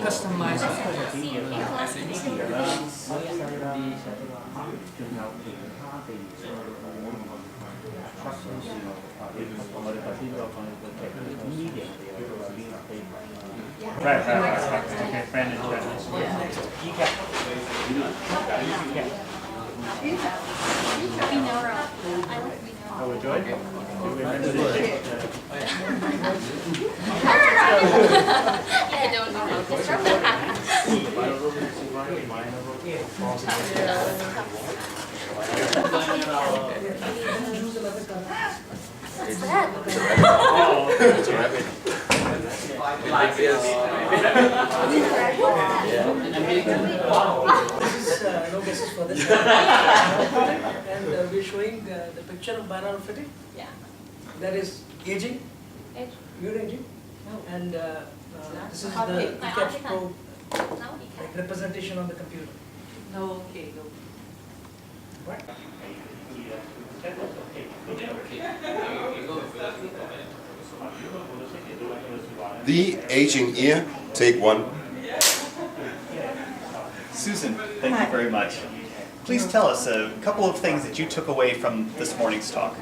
Customize Right. Okay, Brandon. Oh, we joined? Do we remember this? What's that? It's a rabbit. Like this. This is no guesses for this. And we're showing the picture of binaural fitting. Yeah. That is aging. Age. You're aging. No. And this is Okay. the My ECAT article. Pro No, you like representation on the computer. No, okay, no. Right? The aging ear, take one. Susan, thank you very much. Please tell us a couple of things that you took away from this morning's talk.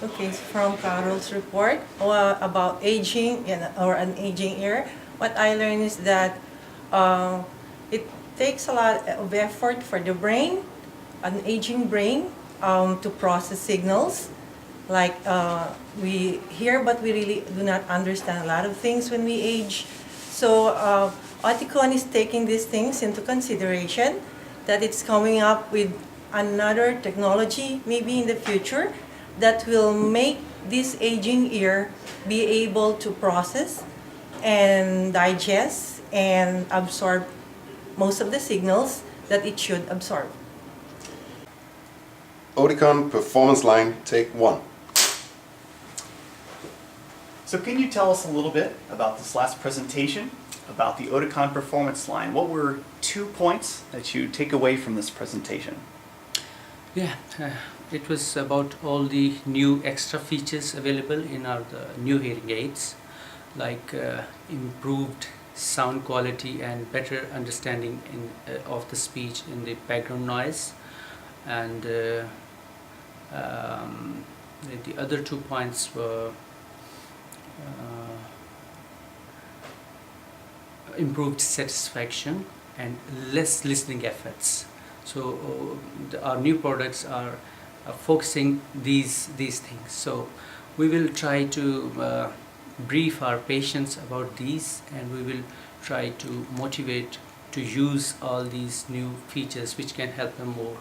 Okay, from Carol's report about aging or an aging ear, what I learned is that it takes a lot of effort for the brain, an aging brain, to process signals. Like we hear, but we really do not understand a lot of things when we age. So Oticon is taking these things into consideration, that it's coming up with another technology maybe in the future that will make this aging ear be able to process and digest and absorb most of the signals that it should absorb. Oticon Performance Line, take one. So can you tell us a little bit about this last presentation, about the Oticon Performance Line? What were 2 points that you take away from this presentation? Yeah, it was about all the new extra features available in our new hearing aids, like improved sound quality and better understanding of the speech in the background noise. And the other 2 points were improved satisfaction and less listening efforts. So our new products are focusing these things. So we will try to brief our patients about these, and we will try to motivate to use all these new features which can help them more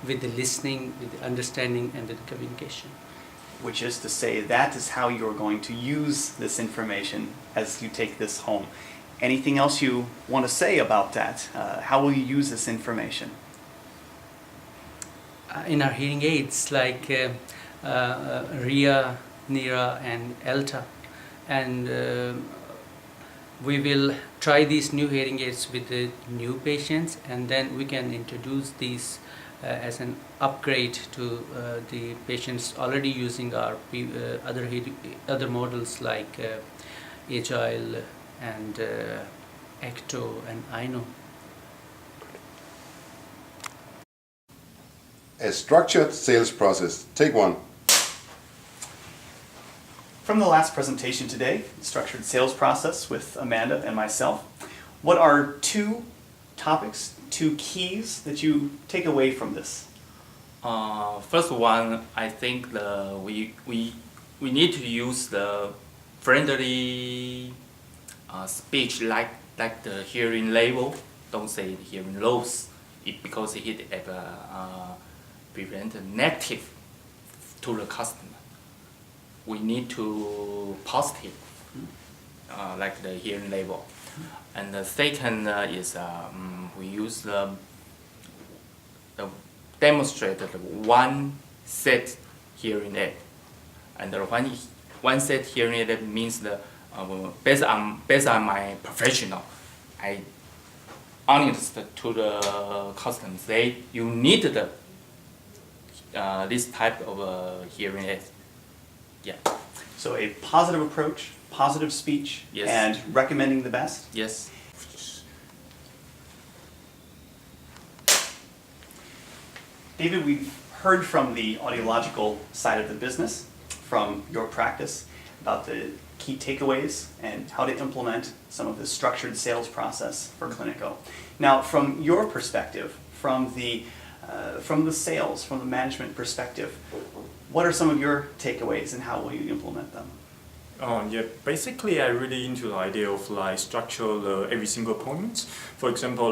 with the listening, with the understanding, and with the communication. Which is to say, that is how you're going to use this information as you take this home. Anything else you want to say about that? How will you use this information? In our hearing aids, like RIA, NIRA, and ELTA, and we will try these new hearing aids with the new patients, and then we can introduce these as an upgrade to the patients already using our other models like Agile and Ecto and Ino. A structured sales process, take one. From the last presentation today, structured sales process with Amanda and myself, what are 2 topics, 2 keys that you take away from this? First one, I think we need to use the friendly speech like the hearing level. Don't say hearing loss, because it prevent negative to the customer. We need to positive, like the hearing level. And the second is we use the demonstrated one set hearing aid, and the one set hearing aid means the based on my professional, I honest to the customers say you need the this type of hearing aid. Yeah. So a positive approach, positive speech, Yes. and recommending the best. Yes. David, we've heard from the audiological side of the business, from your practice, about the key takeaways and how to implement some of the structured sales process for Clinico. Now, from your perspective, from the sales, from the management perspective, what are some of your takeaways and how will you implement them? Yeah, basically I really into the idea of like structure every single appointment. For example,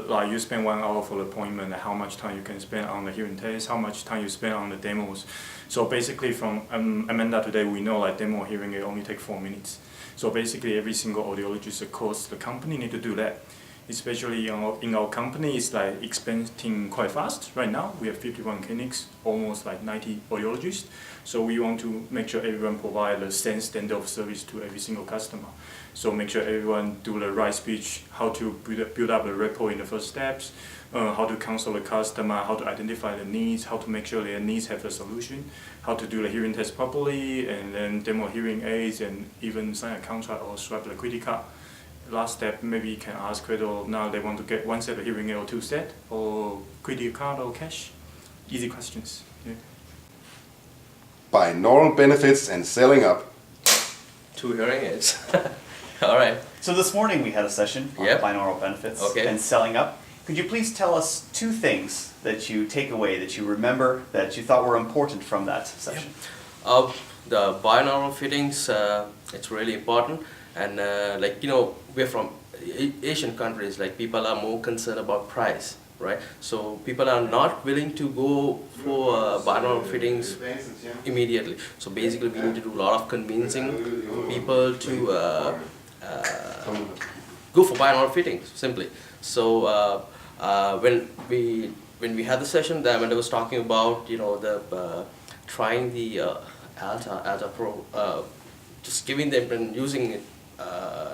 like you spend 1 hour for the appointment, how much time you can spend on the hearing test, how much time you spend on the demos. So basically from Amanda today, we know like demo hearing aid only take 4 minutes. So basically every single audiologist across the company need to do that. Especially in our company, it's like expanding quite fast. Right now, we have 51 clinics, almost like 90 audiologists. So we want to make sure everyone provide the same standard of service to every single customer. So make sure everyone do the right speech, how to build up the rapport in the first steps, how to counsel the customer, how to identify the needs, how to make sure their needs have a solution, how to do the hearing test properly, and then demo hearing aids, and even sign a contract or swipe the credit card. Last step, maybe you can ask whether now they want to get 1 set of hearing aid or 2 set, or credit card or cash. Easy questions. Yeah. Binaural benefits and selling up. 2 hearing aids. All right. So this morning we had a session on Yep. binaural benefits Okay. and selling up. Could you please tell us 2 things that you take away, that you remember, that you thought were important from that session? The binaural fittings, it's really important. And like, you know, we're from Asian countries, like people are more concerned about price, right? So people are not willing to go for binaural fittings immediately. So basically we need to do a lot of convincing people to go for binaural fittings, simply. So when we had the session, the Amanda was talking about, you know, the trying the Alta Pro, just giving them and using it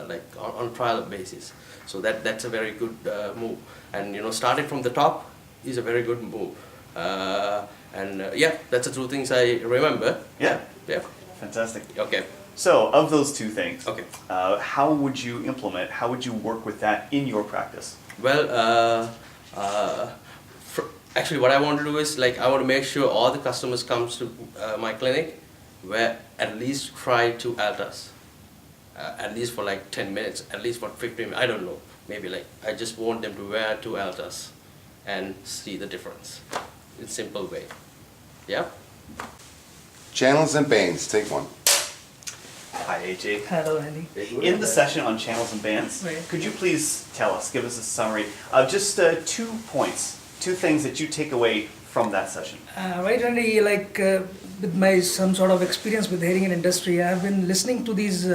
like on trial basis. So that's a very good move. And you know, starting from the top is a very good move. Yeah, that's the 2 things I remember. Yeah. Yeah. Fantastic. Okay. So, of those 2 things, Okay. how would you implement, how would you work with that in your practice? Well, actually what I want to do is, like, I want to make sure all the customers comes to my clinic where at least try 2 Altas. At least for like 10 minutes, at least for 15 minutes, I don't know. Maybe like, I just want them to wear 2 Altas and see the difference in simple way. Yeah? Channels and bands, take 1. Hi, AJ. Hello, Andy. In the session on channels and bands, Right. could you please tell us, give us a summary of just 2 points, 2 things that you take away from that session? Right, Andy, like with my some sort of experience with the hearing aid industry, I've been listening to these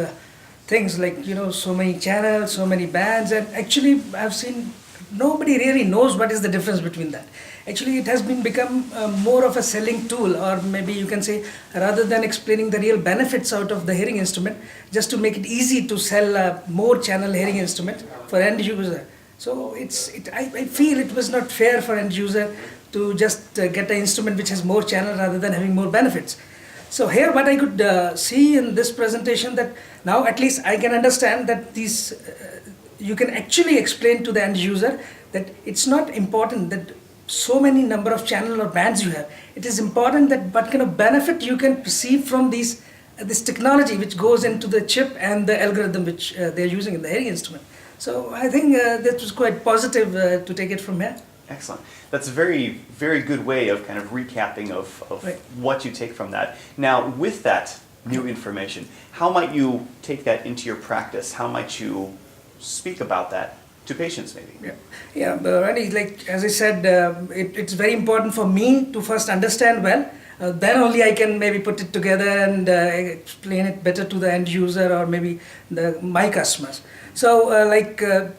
things like, you know, so many channels, so many bands, and actually I've seen nobody really knows what is the difference between that. Actually, it has become more of a selling tool, or maybe you can say, rather than explaining the real benefits out of the hearing instrument, just to make it easy to sell a more channel hearing instrument for end user. So I feel it was not fair for end user to just get an instrument which has more channel rather than having more benefits. So here what I could see in this presentation, that now at least I can understand that these, you can actually explain to the end user that it's not important that so many number of channel or bands you have. It is important that what kind of benefit you can perceive from this technology which goes into the chip and the algorithm which they're using in the hearing instrument. So I think that was quite positive to take it from here. Excellent. That's a very, very good way of kind of recapping of Right. what you take from that. Now, with that new information, how might you take that into your practice? How might you speak about that to patients, maybe? Yeah, Randy, like as I said, it's very important for me to first understand well then only I can maybe put it together and explain it better to the end user or maybe my customers. So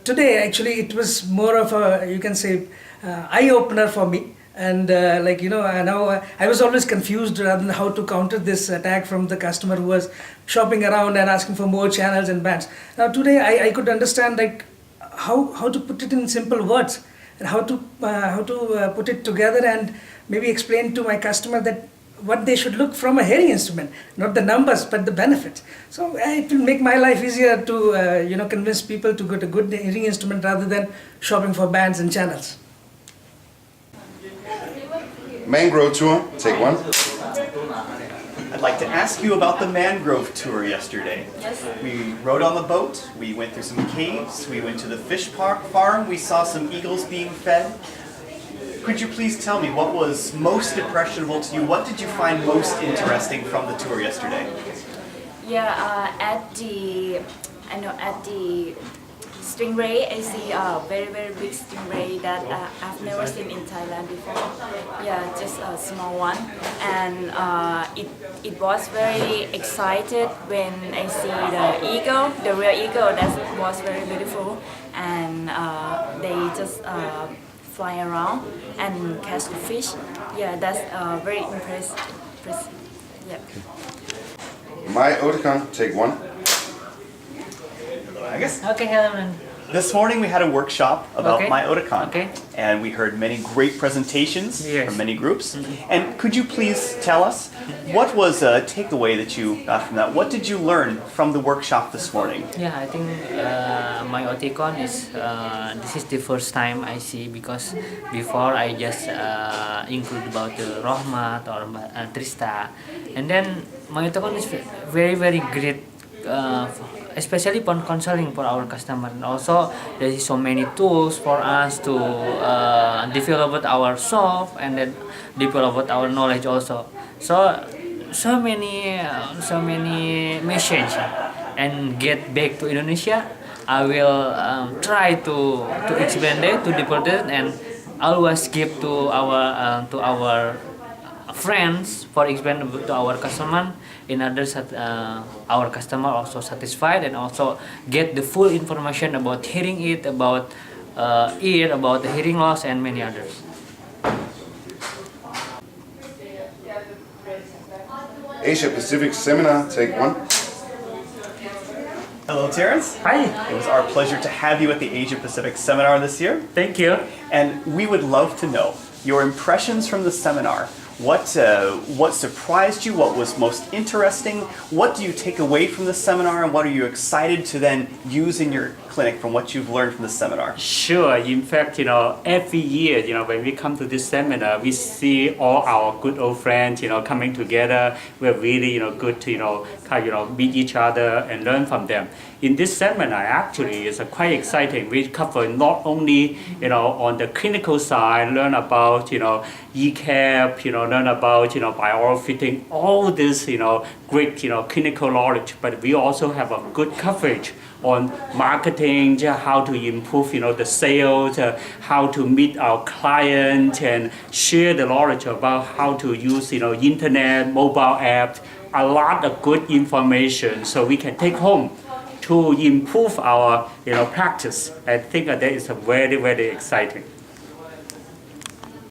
today actually it was more of a, you can say, eye opener for me. And I was always confused rather than how to counter this attack from the customer who was shopping around and asking for more channels and bands. Now today I could understand how to put it in simple words and how to put it together and maybe explain to my customer that what they should look from a hearing instrument, not the numbers but the benefits. So it will make my life easier to convince people to get a good hearing instrument rather than shopping for bands and channels. Mangrove tour, take one. I'd like to ask you about the mangrove tour yesterday. Yes. We rode on the boat, we went through some caves, we went to the fish farm, we saw some eagles being fed. Could you please tell me what was most impressionable to you? What did you find most interesting from the tour yesterday? Yeah, at the stingray, I see a very big stingray that I've never seen in Thailand before. Yeah, just a small one, and it was very excited when I see the eagle, the real eagle. That was very beautiful, and they just fly around and catch the fish. Yeah, that's very impressive. Yeah. My Oticon, take one. I guess Okay, hello. this morning we had a workshop about Okay. My Oticon. Okay. And we heard many great presentations Yes. from many groups. And could you please tell us what was a takeaway that you got from that? What did you learn from the workshop this morning? Yeah, I think my Oticon is this is the first time I see, because before I just include about the Rohmat or Trista, and then my Oticon is very great. Especially for counseling for our customer, and also there is so many tools for us to develop our shop and then develop our knowledge also. So many message and get back to Indonesia. I will try to explain that to the person and always give to our friends, for example, to our customer, in order our customer also satisfied and also get the full information about hearing it, about ear, about the hearing loss, and many others. Asia Pacific seminar, take one. Hello, Terrence. Hi, It was our pleasure to have you at the Asia Pacific seminar this year. thank you. And we would love to know your impressions from the seminar. What surprised you? What was most interesting? What do you take away from the seminar, and what are you excited to then use in your clinic from what you've learned from the seminar? Sure. In fact, every year, when we come to this seminar, we see all our good old friends, coming together. We're really, good to, meet each other and learn from them. In this seminar, actually, it's quite exciting. We cover not only, on the clinical side, learn about, ECAP, learn about, biaural fitting, all this, great, clinical knowledge, but we also have a good coverage on marketing, how to improve, the sales, how to meet our clients and share the knowledge about how to use, internet, mobile apps, a lot of good information so we can take home to improve our, practice. I think that is very exciting.